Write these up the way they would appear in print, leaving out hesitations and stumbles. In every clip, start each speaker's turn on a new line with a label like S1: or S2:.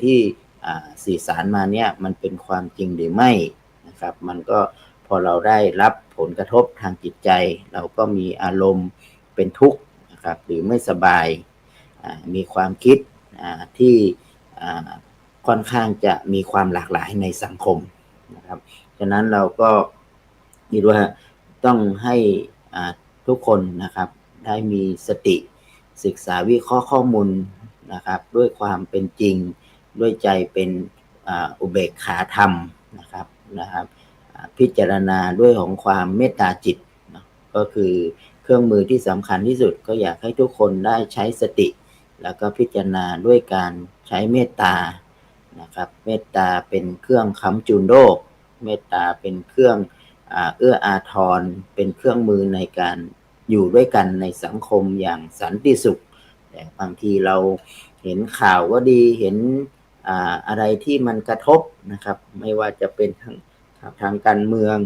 S1: ที่สื่อสารมาเนี่ยมันเป็นความจริงหรือไม่นะครับมันก็พอเราได้รับผลกระทบทางจิตใจเราก็มีอารมณ์เป็นทุกข์นะครับหรือไม่สบายมีความคิดที่ค่อนข้างจะมีความหลากหลายในสังคมนะครับฉะนั้นเราก็คิดว่าต้องให้ทุกคนนะครับได้มีสติศึกษาวิเคราะห์ข้อมูลนะครับด้วยความเป็นจริงด้วยใจเป็นอุเบกขาธรรมนะครับพิจารณาด้วยของความเมตตาจิตก็คือเครื่องมือที่สำคัญที่สุดก็อยากให้ทุกคนได้ใช้สติแล้วก็พิจารณาด้วยการใช้เมตตานะครับเมตตาเป็นเครื่องค้ำจุนโลกเมตตาเป็นเครื่องเอื้ออาทรเป็นเครื่องมือในการอยู่ด้วยกันในสังคมอย่างสันติสุขแต่บางทีเราเห็นข่าวก็ดีเห็นอะไรที่มันกระทบนะครับไม่ว่าจะเป็นทางการเมือง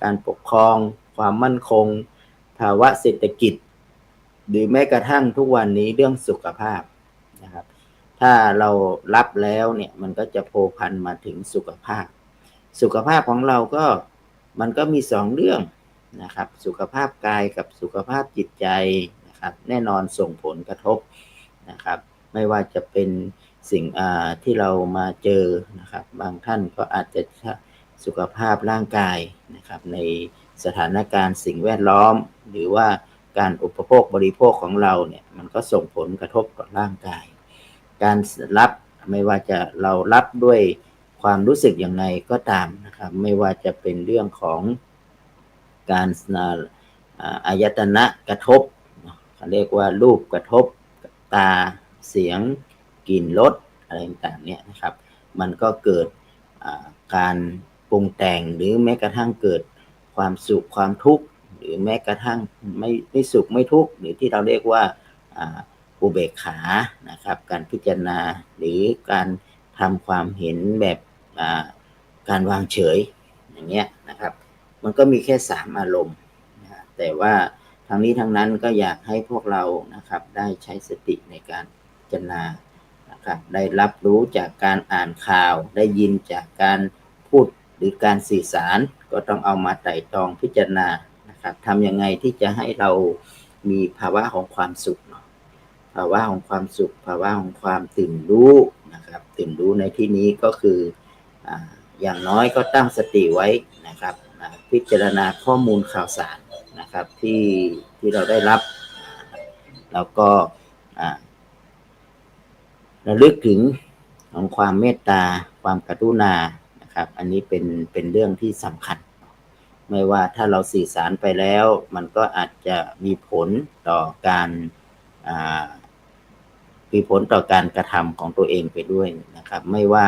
S1: การปกครองความมั่นคงภาวะเศรษฐกิจหรือแม้กระทั่งทุกวันนี้เรื่องสุขภาพนะครับถ้าเรารับแล้วเนี่ยมันก็จะโผพันมาถึงสุขภาพของเราก็มันก็มี2เรื่องนะครับสุขภาพกายกับสุขภาพจิตใจนะครับแน่นอนส่งผลกระทบนะครับไม่ว่าจะเป็นสิ่งที่เรามาเจอนะครับบางท่านก็อาจจะสุขภาพร่างกายนะครับในสถานการณ์สิ่งแวดล้อมหรือว่าการอุปโภคบริโภคของเราเนี่ยมันก็ส่งผลกระทบต่อร่างกายการรับไม่ว่าจะเรารับด้วยความรู้สึกอย่างไรก็ตามนะครับไม่ว่าจะเป็นเรื่องของการอายตนะกระทบเขาเรียกว่ารูปกระทบตาเสียงกลิ่นรสอะไรต่างๆเนี่ยนะครับมันก็เกิดการปรุงแต่งหรือแม้กระทั่งเกิดความสุขความทุกข์หรือแม้กระทั่งไม่สุขไม่ทุกข์หรือที่เราเรียกว่าอุเบกขานะครับการพิจารณาหรือการทำความเห็นแบบการวางเฉยอย่างเงี้ยนะครับมันก็มีแค่3อารมณ์นะแต่ว่าทั้งนี้ทั้งนั้นก็อยากให้พวกเรานะครับได้ใช้สติในการพิจารณานะครับได้รับรู้จากการอ่านข่าวได้ยินจากการพูดหรือการสื่อสารก็ต้องเอามาไตร่ตรองพิจารณานะครับทำยังไงที่จะให้เรามีภาวะของความสุขภาวะของความสุขภาวะของความตื่นรู้นะครับตื่นรู้ในที่นี้ก็คืออย่างน้อยก็ตั้งสติไว้นะครับพิจารณาข้อมูลข่าวสารนะครับที่เราได้รับแล้วก็ระลึกถึงของความเมตตาความกรุณานะครับอันนี้เป็นเรื่องที่สำคัญไม่ว่าถ้าเราสื่อสารไปแล้วมันก็อาจจะมีผลต่อการกระทำของตัวเองไปด้วยนะครับไม่ว่า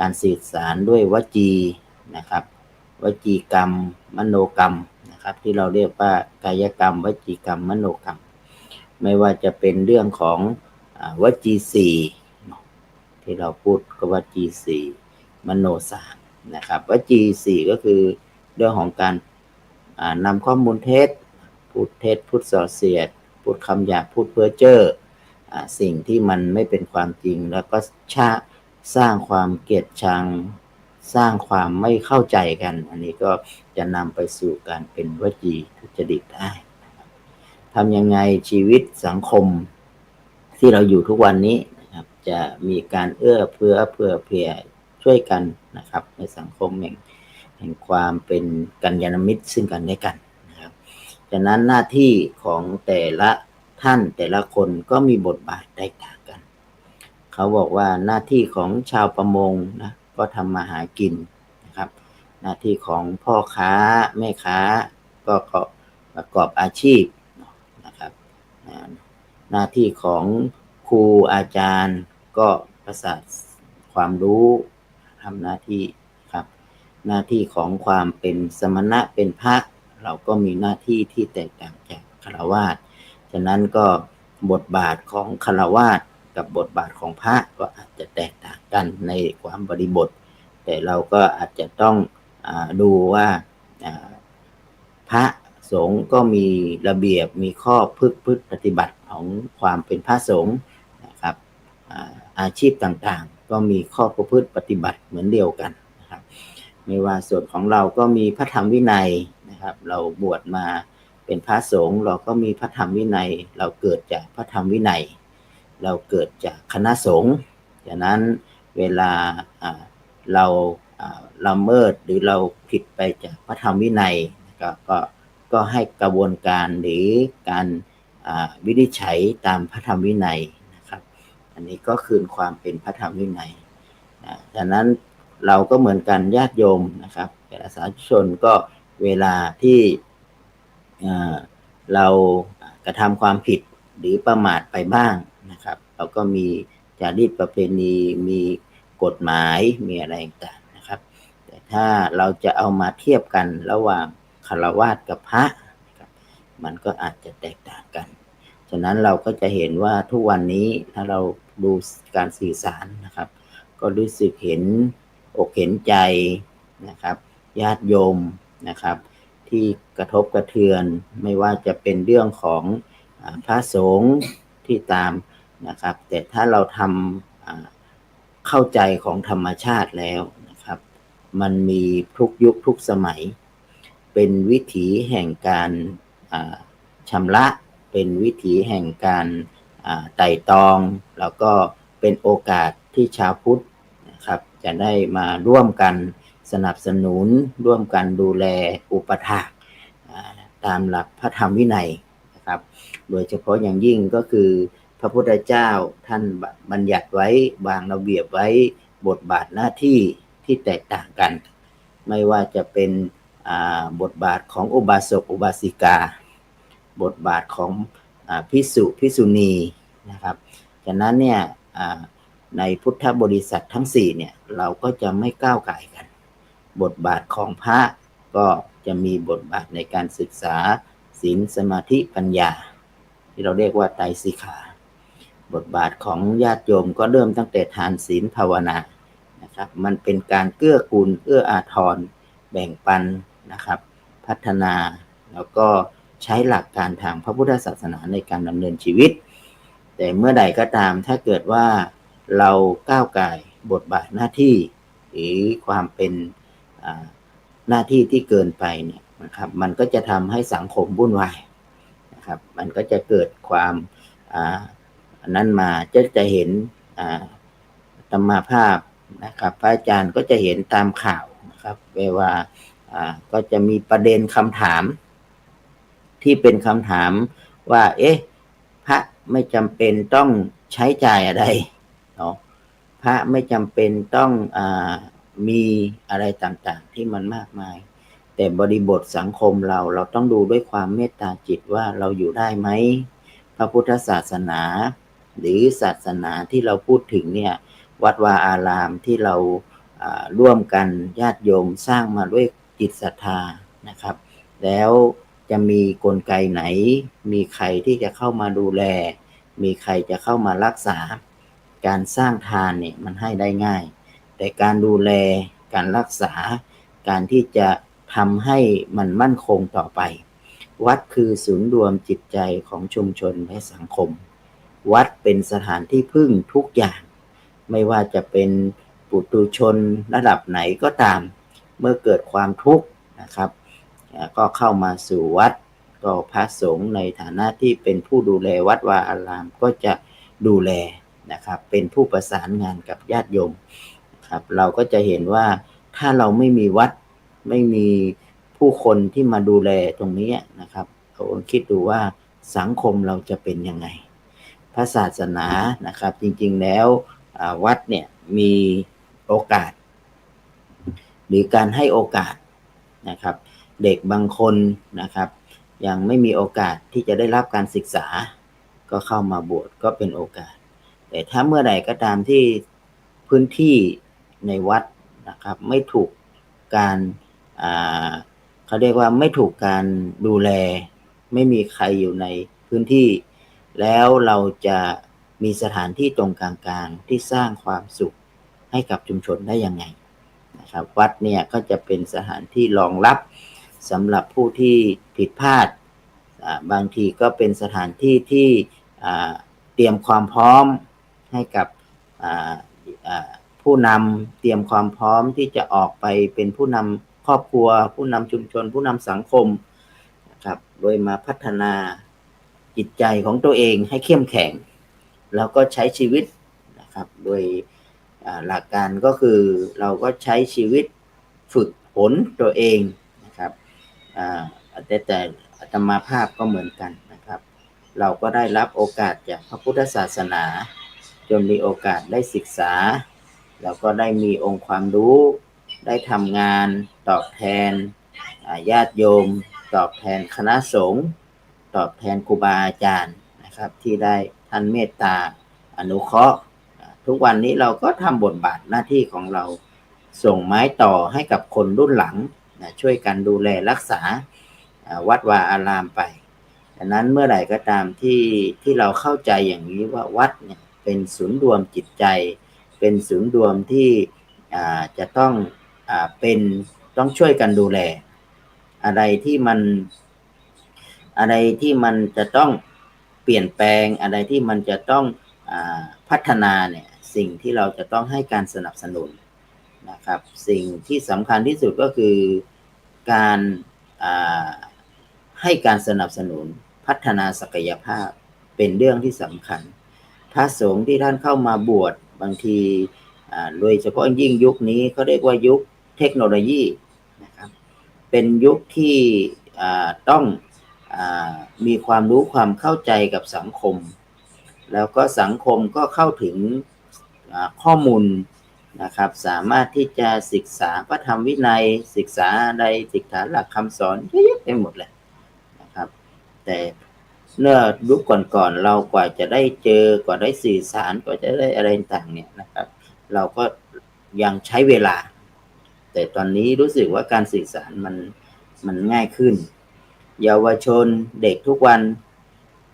S1: การสื่อสารด้วยวจีนะครับวจีกรรมมโนกรรมนะครับที่เราเรียกว่ากายกรรมวจีกรรมมโนกรรมไม่ว่าจะเป็นเรื่องของวจี4ที่เราพูดก็วจี4มโน3นะครับวจี4ก็คือเรื่องของการนำข้อมูลเท็จพูดเท็จพูดส่อเสียดพูดคำหยาบพูดเพ้อเจ้อสิ่งที่มันไม่เป็นความจริงแล้วก็สร้างความเกลียดชังสร้างความไม่เข้าใจกันอันนี้ก็จะนำไปสู่การเป็นวจีทุจริตได้ทำยังไงชีวิตสังคมที่เราอยู่ทุกวันนี้นะครับจะมีการเอื้อเฟื้อเผื่อแผ่ช่วยกันนะครับในสังคมแห่งความเป็นกัลยาณมิตรซึ่งกันและกันนะครับฉะนั้นหน้าที่ของแต่ละท่านแต่ละคนก็มีบทบาทแตกต่างกันเขาบอกว่าหน้าที่ของชาวประมงนะก็ทำมาหากินนะครับหน้าที่ของพ่อค้าแม่ค้าก็ประกอบอาชีพนะครับหน้าที่ของครูอาจารย์ก็ประสาทความรู้ทำหน้าที่ครับหน้าที่ของความเป็นสมณะเป็นพระเราก็มีหน้าที่ที่แตกต่างจากฆราวาสฉะนั้นก็บทบาทของฆราวาสกับบทบาทของพระก็อาจจะแตกต่างกันในความบริบทแต่เราก็อาจจะต้องดูว่าพระสงฆ์ก็มีระเบียบมีข้อพึกปฏิบัติของความเป็นพระสงฆ์นะครับอาชีพต่าง ก็มีข้อประพฤติปฏิบัติเหมือนเดียวกันนะครับไม่ว่าส่วนของเราก็มีพระธรรมวินัยนะครับเราบวชมาเป็นพระสงฆ์เราก็มีพระธรรมวินัยเราเกิดจากพระธรรมวินัยเราเกิดจากคณะสงฆ์ฉะนั้นเวลาเราละเมิดหรือเราผิดไปจากพระธรรมวินัยก็ให้กระบวนการหรือการวินิจฉัยตามพระธรรมวินัยนะครับอันนี้ก็คืนความเป็นพระธรรมวินัยฉะนั้นเราก็เหมือนกันญาติโยมนะครับเป็นสาธุชนก็เวลาที่เรากระทำความผิดหรือประมาทไปบ้างนะครับเราก็มีจารีตประเพณีมีกฎหมายมีอะไรต่างๆนะครับแต่ถ้าเราจะเอามาเทียบกันระหว่างฆราวาสกับพระมันก็อาจจะแตกต่างกันฉะนั้นเราก็จะเห็นว่าทุกวันนี้ถ้าเราดูการสื่อสารนะครับก็รู้สึกเห็นอกเห็นใจนะครับญาติโยมนะครับที่กระทบกระเทือนไม่ว่าจะเป็นเรื่องของพระสงฆ์ที่ตามนะครับแต่ถ้าเราทำเข้าใจของธรรมชาติแล้วนะครับมันมีทุกยุคทุกสมัยเป็นวิถีแห่งการชำระเป็นวิถีแห่งการไต่ตองแล้วก็เป็นโอกาสที่ชาวพุทธนะครับจะได้มาร่วมกันสนับสนุนร่วมกันดูแลอุปถากตามหลักพระธรรมวินัยนะครับโดยเฉพาะอย่างยิ่งก็คือพระพุทธเจ้าท่านบัญญัติไว้วางระเบียบไว้บทบาทหน้าที่ที่แตกต่างกันไม่ว่าจะเป็นบทบาทของอุบาสกอุบาสิกาบทบาทของภิกษุภิกษุณีนะครับฉะนั้นเนี่ยในพุทธบริษัททั้ง4เนี่ยเราก็จะไม่ก้าวไก่กันบทบาทของพระก็จะมีบทบาทในการศึกษาศีลสมาธิปัญญาที่เราเรียกว่าไตรสิกขาบทบาทของญาติโยมก็เริ่มตั้งแต่ทานศีลภาวนานะครับมันเป็นการเกื้อกูลเอื้ออาทรแบ่งปันนะครับพัฒนาแล้วก็ใช้หลักการทางพระพุทธศาสนาในการดำเนินชีวิตแต่เมื่อใดก็ตามถ้าเกิดว่าเราก้าวก่ายบทบาทหน้าที่หรือความเป็นหน้าที่ที่เกินไปเนี่ยนะครับมันก็จะทำให้สังคมวุ่นวายนะครับมันก็จะเกิดความนั้นมาจะเห็นธรรมาภาพนะครับพระอาจารย์ก็จะเห็นตามข่าวนะครับเวลาก็จะมีประเด็นคำถามที่เป็นคำถามว่าพระไม่จำเป็นต้องใช้จ่ายอะไรเนาะพระไม่จำเป็นต้องมีอะไรต่างๆที่มันมากมายแต่บริบทสังคมเราต้องดูด้วยความเมตตาจิตว่าเราอยู่ได้ไหมพระพุทธศาสนาหรือศาสนาที่เราพูดถึงเนี่ยวัดวาอารามที่เราร่วมกันญาติโยมสร้างมาด้วยจิตศรัทธานะครับแล้วจะมีกลไกไหนมีใครที่จะเข้ามาดูแลมีใครจะเข้ามารักษาการสร้างทานเนี่ยมันให้ได้ง่ายแต่การดูแลการรักษาการที่จะทำให้มันมั่นคงต่อไปวัดคือศูนย์รวมจิตใจของชุมชนและสังคมวัดเป็นสถานที่พึ่งทุกอย่างไม่ว่าจะเป็นปุถุชนระดับไหนก็ตามเมื่อเกิดความทุกข์นะครับก็เข้ามาสู่วัดก็พระสงฆ์ในฐานะที่เป็นผู้ดูแลวัดวาอารามก็จะดูแลนะครับเป็นผู้ประสานงานกับญาติโยมครับเราก็จะเห็นว่าถ้าเราไม่มีวัดไม่มีผู้คนที่มาดูแลตรงนี้นะครับเราคิดดูว่าสังคมเราจะเป็นยังไงพระศาสนานะครับจริงๆแล้ววัดเนี่ยมีโอกาสหรือการให้โอกาสนะครับเด็กบางคนนะครับยังไม่มีโอกาสที่จะได้รับการศึกษาก็เข้ามาบวชก็เป็นโอกาสแต่ถ้าเมื่อใดก็ตามที่พื้นที่ในวัดนะครับไม่ถูกการเขาเรียกว่าไม่ถูกการดูแลไม่มีใครอยู่ในพื้นที่แล้วเราจะมีสถานที่ตรงกลางๆที่สร้างความสุขให้กับชุมชนได้ยังไงนะครับวัดเนี่ยก็จะเป็นสถานที่รองรับสำหรับผู้ที่ผิดพลาดบางทีก็เป็นสถานที่ที่เตรียมความพร้อมให้กับ ผู้นำเตรียมความพร้อมที่จะออกไปเป็นผู้นำครอบครัวผู้นำชุมชนผู้นำสังคมนะครับโดยมาพัฒนาจิตใจของตัวเองให้เข้มแข็งแล้วก็ใช้ชีวิตนะครับโดยหลักการก็คือเราก็ใช้ชีวิตฝึกฝนตัวเองนะครับแต่อาตมาภาพก็เหมือนกันนะครับเราก็ได้รับโอกาสจากพระพุทธศาสนาจนมีโอกาสได้ศึกษาแล้วก็ได้มีองค์ความรู้ได้ทำงานตอบแทนญาติโยมตอบแทนคณะสงฆ์ตอบแทนครูบาอาจารย์นะครับที่ได้ท่านเมตตาอนุเคราะห์ทุกวันนี้เราก็ทำบทบาทหน้าที่ของเราส่งไม้ต่อให้กับคนรุ่นหลังช่วยกันดูแลรักษาวัดวาอารามไปดังนั้นเมื่อไหร่ก็ตามที่เราเข้าใจอย่างนี้ว่าวัดเนี่ยเป็นศูนย์รวมจิตใจเป็นศูนย์รวมที่จะต้องช่วยกันดูแลอะไรที่มันจะต้องเปลี่ยนแปลงอะไรที่มันจะต้องพัฒนาเนี่ยสิ่งที่เราจะต้องให้การสนับสนุนนะครับสิ่งที่สำคัญที่สุดก็คือการให้การสนับสนุนพัฒนาศักยภาพเป็นเรื่องที่สำคัญพระสงฆ์ที่ท่านเข้ามาบวชบางทีโดยเฉพาะยิ่งยุคนี้เขาเรียกว่ายุคเทคโนโลยีนะครับเป็นยุคที่ต้องมีความรู้ความเข้าใจกับสังคมแล้วก็สังคมก็เข้าถึงข้อมูลนะครับสามารถที่จะศึกษาพระธรรมวินัยศึกษาใดศึกษาหลักคำสอนเยอะแยะไปหมดเลยนะครับแต่เมื่อยุคก่อนๆเรากว่าจะได้เจอกว่าได้สื่อสารกว่าจะได้อะไรต่างเนี่ยนะครับเราก็ยังใช้เวลาแต่ตอนนี้รู้สึกว่าการสื่อสารมันง่ายขึ้นเยาวชนเด็กทุกวัน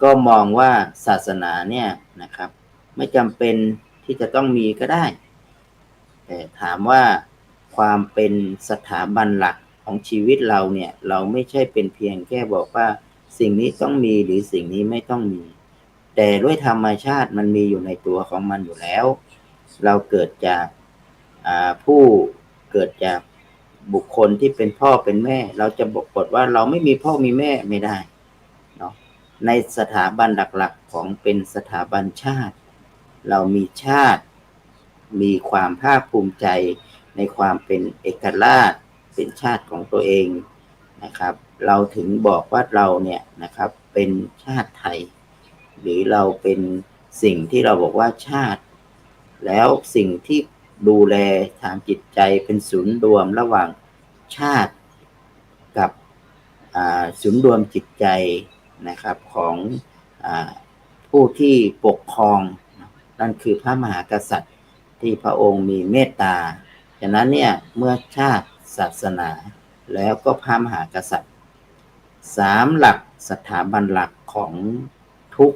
S1: ก็มองว่าศาสนาเนี่ยนะครับไม่จำเป็นที่จะต้องมีก็ได้แต่ถามว่าความเป็นสถาบันหลักของชีวิตเราเนี่ยเราไม่ใช่เป็นเพียงแค่บอกว่าสิ่งนี้ต้องมีหรือสิ่งนี้ไม่ต้องมีแต่ด้วยธรรมชาติมันมีอยู่ในตัวของมันอยู่แล้วเราเกิดจากบุคคลที่เป็นพ่อเป็นแม่เราจะบอกว่าเราไม่มีพ่อมีแม่ไม่ได้เนาะในสถาบันหลักๆของเป็นสถาบันชาติเรามีชาติมีความภาคภูมิใจในความเป็นเอกราชเป็นชาติของตัวเองนะครับเราถึงบอกว่าเราเนี่ยนะครับเป็นชาติไทยหรือเราเป็นสิ่งที่เราบอกว่าชาติแล้วสิ่งที่ดูแลทางจิตใจเป็นศูนย์รวมระหว่างชาติกับศูนย์รวมจิตใจนะครับของผู้ที่ปกครองนั่นคือพระมหากษัตริย์ที่พระองค์มีเมตตาฉะนั้นเนี่ยเมื่อชาติศาสนาแล้วก็พระมหากษัตริย์3หลักสถาบันหลักของทุก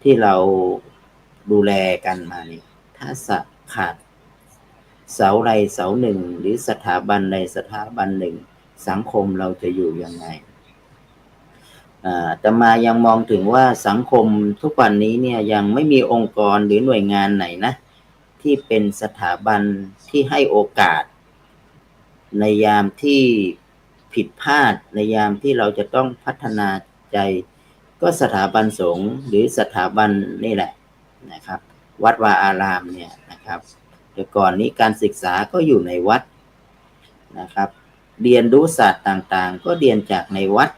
S1: ที่เราดูแลกันมานี่ถ้าขาดเสาใดเสาหนึ่งหรือสถาบันใดสถาบันหนึ่งสังคมเราจะอยู่ยังไงแต่มายังมองถึงว่าสังคมทุกวันนี้เนี่ยยังไม่มีองค์กรหรือหน่วยงานไหนนะที่เป็นสถาบันที่ให้โอกาสในยามที่ผิดพลาดในยามที่เราจะต้องพัฒนาใจก็สถาบันสงฆ์หรือสถาบันนี่แหละนะครับวัดวาอารามเนี่ยนะครับแต่ก่อนนี้การศึกษาก็อยู่ในวัดนะครับเรียนรู้ศาสตร์ต่างๆก็เรียนจากในวัด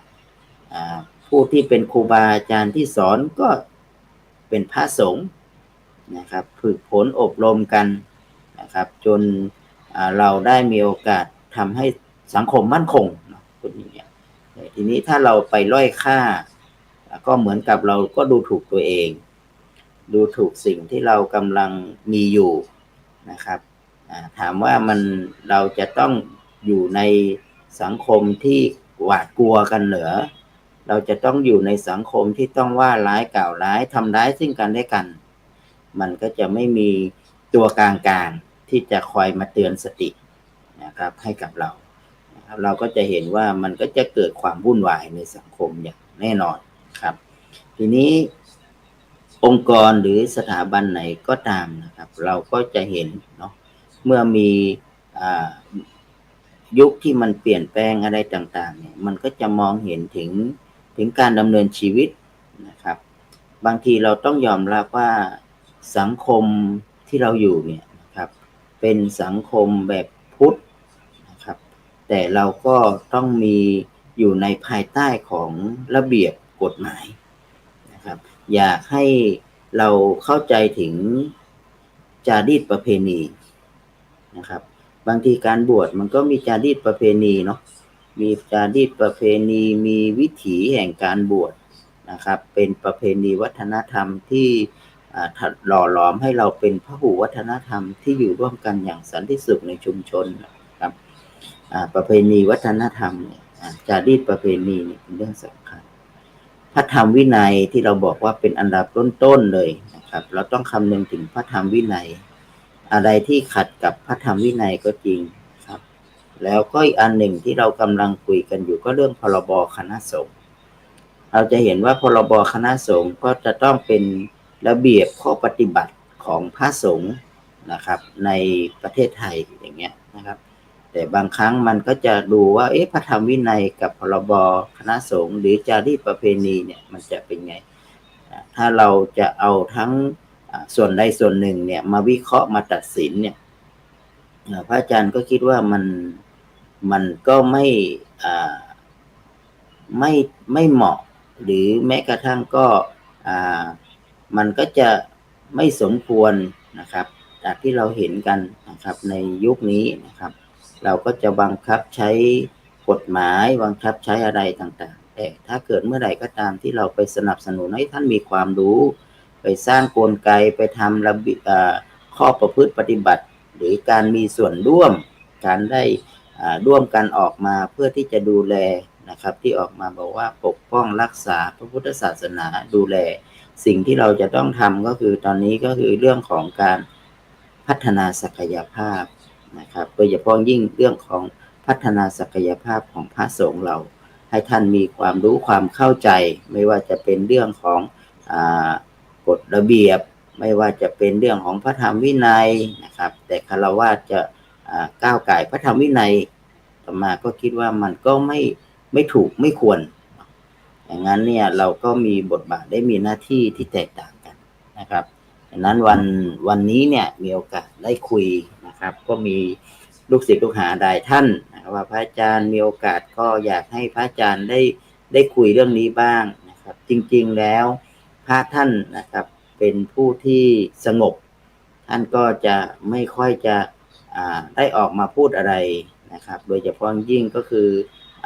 S1: ผู้ที่เป็นครูบาอาจารย์ที่สอนก็เป็นพระสงฆ์นะครับฝึกฝนอบรมกันนะครับจนเราได้มีโอกาสทำให้สังคมมั่นคงคนนี้ทีนี้ถ้าเราไปด้อยค่าก็เหมือนกับเราก็ดูถูกตัวเองดูถูกสิ่งที่เรากำลังมีอยู่นะครับถามว่าเราจะต้องอยู่ในสังคมที่หวาดกลัวกันเหรอเราจะต้องอยู่ในสังคมที่ต้องว่าร้ายกล่าวร้ายทำร้ายซึ่งกันและกันมันก็จะไม่มีตัวกลางๆที่จะคอยมาเตือนสตินะครับให้กับเราเราก็จะเห็นว่ามันก็จะเกิดความวุ่นวายในสังคมอย่างแน่นอนครับทีนี้ องค์กรหรือสถาบันไหนก็ตามนะครับเราก็จะเห็นเนาะเมื่อมียุคที่มันเปลี่ยนแปลงอะไรต่างๆเนี่ยมันก็จะมองเห็นถึงการดำเนินชีวิตนะครับบางทีเราต้องยอมรับว่าสังคมที่เราอยู่เนี่ยนะครับเป็นสังคมแบบพุทธนะครับแต่เราก็ต้องมีอยู่ในภายใต้ของระเบียบกฎหมายนะครับอยากให้เราเข้าใจถึงจารีตประเพณีนะครับบางทีการบวชมันก็มีจารีตประเพณีเนาะมีจารีตประเพณีมีวิถีแห่งการบวชนะครับเป็นประเพณีวัฒนธรรมที่หล่อหลอมให้เราเป็นพหุวัฒนธรรมที่อยู่ร่วมกันอย่างสันติสุขในชุมชนนะครับประเพณีวัฒนธรรมจารีตประเพณีเป็นเรื่องสำคัญพระธรรมวินัยที่เราบอกว่าเป็นอันดับต้นๆเลยนะครับเราต้องคำนึงถึงพระธรรมวินัยอะไรที่ขัดกับพระธรรมวินัยก็จริงครับแล้วก็อีกอันหนึ่งที่เรากำลังคุยกันอยู่ก็เรื่องพรบคณะสงฆ์เราจะเห็นว่าพรบคณะสงฆ์ก็จะต้องเป็นระเบียบข้อปฏิบัติของพระสงฆ์นะครับในประเทศไทยอย่างเงี้ยนะครับแต่บางครั้งมันก็จะดูว่าพระธรรมวินัยกับพรบคณะสงฆ์หรือจารีตประเพณีเนี่ยมันจะเป็นไงถ้าเราจะเอาทั้งส่วนใดส่วนหนึ่งเนี่ยมาวิเคราะห์มาตัดสินเนี่ยพระอาจารย์ก็คิดว่ามันก็ไม่เหมาะหรือแม้กระทั่งก็มันก็จะไม่สมควรนะครับจากที่เราเห็นกันนะครับในยุคนี้นะครับเราก็จะบังคับใช้กฎหมายบังคับใช้อะไรต่างๆแต่ถ้าเกิดเมื่อไหร่ก็ตามที่เราไปสนับสนุนให้ท่านมีความรู้ไปสร้างกลไกไปทำระเบียบข้อประพฤติปฏิบัติหรือการมีส่วนร่วมการได้ร่วมกันออกมาเพื่อที่จะดูแลนะครับที่ออกมาบอกว่าปกป้องรักษาพระพุทธศาสนาดูแลสิ่งที่เราจะต้องทำก็คือตอนนี้ก็คือเรื่องของการพัฒนาศักยภาพนะครับโดยเฉพาะยิ่งเรื่องของพัฒนาศักยภาพของพระสงฆ์เราให้ท่านมีความรู้ความเข้าใจไม่ว่าจะเป็นเรื่องของกฎระเบียบไม่ว่าจะเป็นเรื่องของพระธรรมวินัยนะครับแต่ฆราวาสจะก้าวไก่พระธรรมวินัยต่อมาก็คิดว่ามันก็ไม่ถูกไม่ควรอย่างนั้นเนี่ยเราก็มีบทบาทได้มีหน้าที่ที่แตกต่างกันนะครับดังนั้นวันนี้เนี่ยมีโอกาสได้คุยนะครับก็มีลูกศิษย์ลูกหาหลายท่านนะครับว่าพระอาจารย์มีโอกาสก็อยากให้พระอาจารย์ได้คุยเรื่องนี้บ้างนะครับจริงๆแล้วพระท่านนะครับเป็นผู้ที่สงบท่านก็จะไม่ค่อยจะได้ออกมาพูดอะไรนะครับโดยเฉพาะยิ่งก็คือ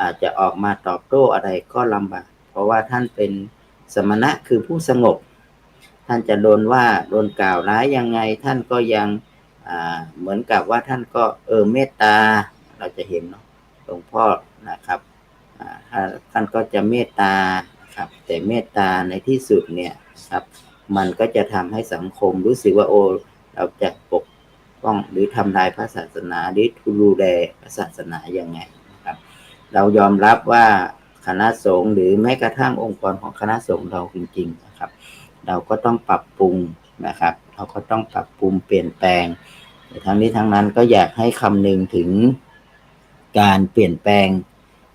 S1: อาจจะออกมาตอบโต้อะไรก็ลำบากเพราะว่าท่านเป็นสมณะคือผู้สงบท่านจะโดนว่าโดนกล่าวร้ายยังไงท่านก็ยังเหมือนกับว่าท่านก็เมตตาเราจะเห็นเนาะหลวงพ่อนะครับท่านก็จะเมตตาครับแต่เมตตาในที่สุดเนี่ยครับมันก็จะทำให้สังคมรู้สึกว่าเราจะปกป้องหรือทำลายพระศาสนาหรือดูแลพระศาสนายังไงนะครับเรายอมรับว่าคณะสงฆ์หรือแม้กระทั่งองค์กรของคณะสงฆ์เราจริงๆนะครับเราก็ต้องปรับปรุงนะครับเราก็ต้องปรับปรุงเปลี่ยนแปลงแต่ทั้งนี้ทั้งนั้นก็อยากให้คำนึงถึงการเปลี่ยนแปลง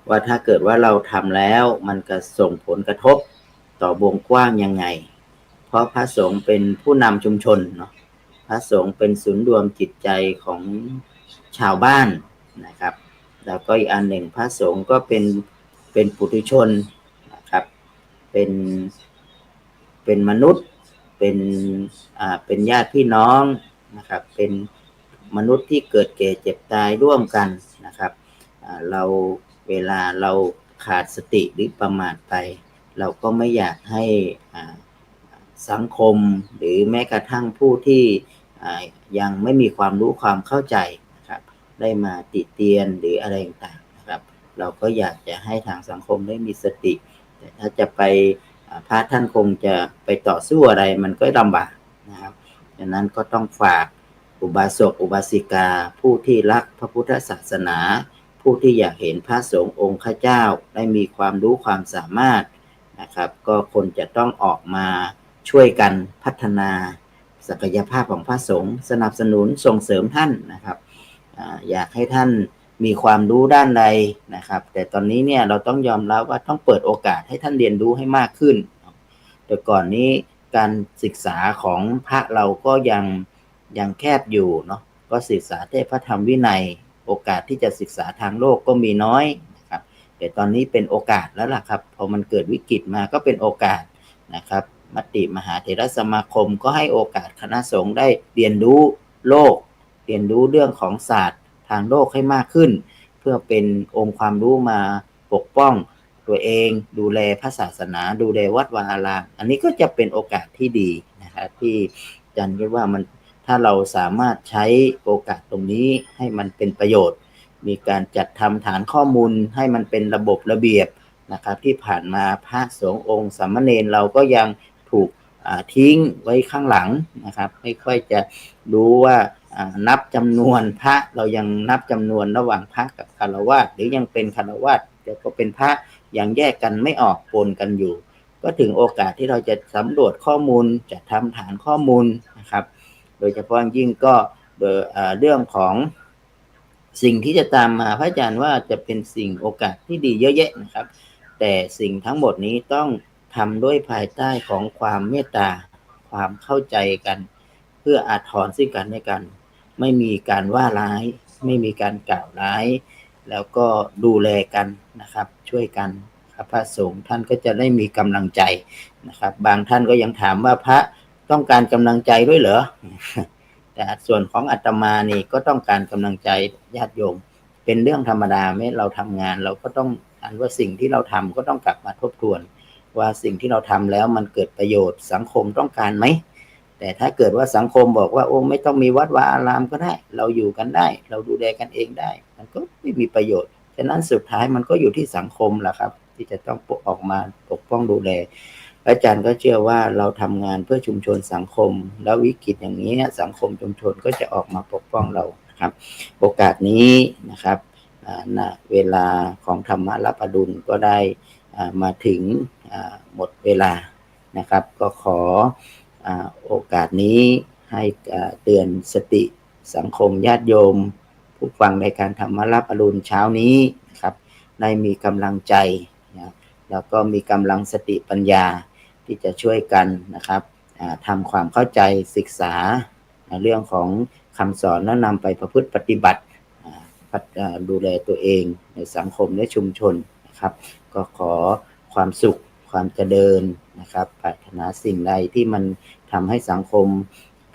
S1: ว่าถ้าเกิดว่าเราทำแล้วมันจะส่งผลกระทบต่อวงกว้างยังไงเพราะพระสงฆ์เป็นผู้นำชุมชนเนาะพระสงฆ์เป็นศูนย์รวมจิตใจของชาวบ้านนะครับแล้วก็อีกอันหนึ่งพระสงฆ์ก็เป็นปุถุชนนะครับเป็นมนุษย์เป็นญาติพี่น้องนะครับเป็นมนุษย์ที่เกิดแก่เจ็บตายร่วมกันนะครับเราเวลาเราขาดสติหรือประมาทไปเราก็ไม่อยากให้สังคมหรือแม้กระทั่งผู้ที่ยังไม่มีความรู้ความเข้าใจนะครับได้มาติเตียนหรืออะไรต่างๆนะครับเราก็อยากจะให้ทางสังคมได้มีสติแต่ถ้าจะไปพระท่านคงจะไปต่อสู้อะไรมันก็ลำบากนะครับดังนั้นก็ต้องฝากอุบาสกอุบาสิกาผู้ที่รักพระพุทธศาสนาผู้ที่อยากเห็นพระสงฆ์องค์ข้าเจ้าได้มีความรู้ความสามารถนะครับก็คนจะต้องออกมา ช่วยกันพัฒนาศักยภาพของพระสงฆ์สนับสนุนส่งเสริมท่านนะครับอยากให้ท่านมีความรู้ด้านใดนะครับแต่ตอนนี้เนี่ยเราต้องยอมรับว่าต้องเปิดโอกาสให้ท่านเรียนรู้ให้มากขึ้นแต่ก่อนนี้การศึกษาของพระเราก็ยังแคบอยู่เนาะก็ศึกษาแต่พระธรรมวินัยโอกาสที่จะศึกษาทางโลกก็มีน้อยนะครับแต่ตอนนี้เป็นโอกาสแล้วล่ะครับพอมันเกิดวิกฤตมาก็เป็นโอกาสนะครับมติมหาเถรสมาคมก็ให้โอกาสคณะสงฆ์ได้เรียนรู้โลกเรียนรู้เรื่องของศาสตร์ทางโลกให้มากขึ้นเพื่อเป็นองค์ความรู้มาปกป้องตัวเองดูแลพระศาสนาดูแลวัดวาอารามอันนี้ก็จะเป็นโอกาสที่ดีนะครับที่อาจารย์คิดว่ามันถ้าเราสามารถใช้โอกาสตรงนี้ให้มันเป็นประโยชน์มีการจัดทำฐานข้อมูลให้มันเป็นระบบระเบียบนะครับที่ผ่านมาพระสงฆ์องค์สามเณรเราก็ยังถูกทิ้งไว้ข้างหลังนะครับไม่ค่อยจะรู้ว่านับจำนวนพระเรายังนับจำนวนระหว่างพระกับฆราวาสหรือยังเป็นฆราวาสแต่ก็เป็นพระยังแยกกันไม่ออกปนกันอยู่ก็ถึงโอกาสที่เราจะสำรวจข้อมูลจะทำฐานข้อมูลนะครับโดยเฉพาะยิ่งก็เรื่องของสิ่งที่จะตามมาพระอาจารย์ว่าจะเป็นสิ่งโอกาสที่ดีเยอะแยะนะครับแต่สิ่งทั้งหมดนี้ต้องทำด้วยภายใต้ของความเมตตาความเข้าใจกันเพื่ออาทรซึ่งกันและกันไม่มีการว่าร้ายไม่มีการกล่าวร้ายแล้วก็ดูแลกันนะครับช่วยกันพระสงฆ์ท่านก็จะได้มีกำลังใจนะครับบางท่านก็ยังถามว่าพระต้องการกำลังใจด้วยเหรอแต่ส่วนของอาตมานี่ก็ต้องการกำลังใจญาติโยมเป็นเรื่องธรรมดาแม้เราทำงานเราก็ต้องอ่านว่าสิ่งที่เราทำก็ต้องกลับมาทบทวนว่าสิ่งที่เราทำแล้วมันเกิดประโยชน์สังคมต้องการไหมแต่ถ้าเกิดว่าสังคมบอกว่าโอ้ไม่ต้องมีวัดวาอารามก็ได้เราอยู่กันได้เราดูแลกันเองได้มันก็ไม่มีประโยชน์ฉะนั้นสุดท้ายมันก็อยู่ที่สังคมแหละครับที่จะต้องออกมาปกป้องดูแลอาจารย์ก็เชื่อว่าเราทำงานเพื่อชุมชนสังคมแล้ววิกฤตอย่างนี้สังคมชุมชนก็จะออกมาปกป้องเราครับโอกาสนี้นะครับเวลาของธรรมรับอดุลก็ได้มาถึงหมดเวลานะครับก็ขอโอกาสนี้ให้เตือนสติสังคมญาติโยมผู้ฟังในการธรรมรับอรุณเช้านี้นะครับได้มีกำลังใจนะแล้วก็มีกำลังสติปัญญาที่จะช่วยกันนะครับทำความเข้าใจศึกษาเรื่องของคำสอนแล้วนำไปประพฤติปฏิบัติดูแลตัวเองในสังคมและชุมชนนะครับก็ขอความสุขความเจริญนะครับปรารถนาสิ่งใดที่มันทำให้สังคม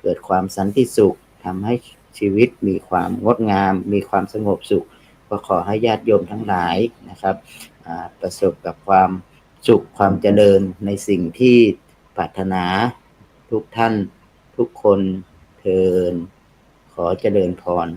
S1: เกิดความสันติสุขทำให้ชีวิตมีความงดงามมีความสงบสุขก็ขอให้ญาติโยมทั้งหลายนะครับประสบกับความสุขความเจริญในสิ่งที่ปรารถนาทุกท่านทุกคนเทินขอเจริญพร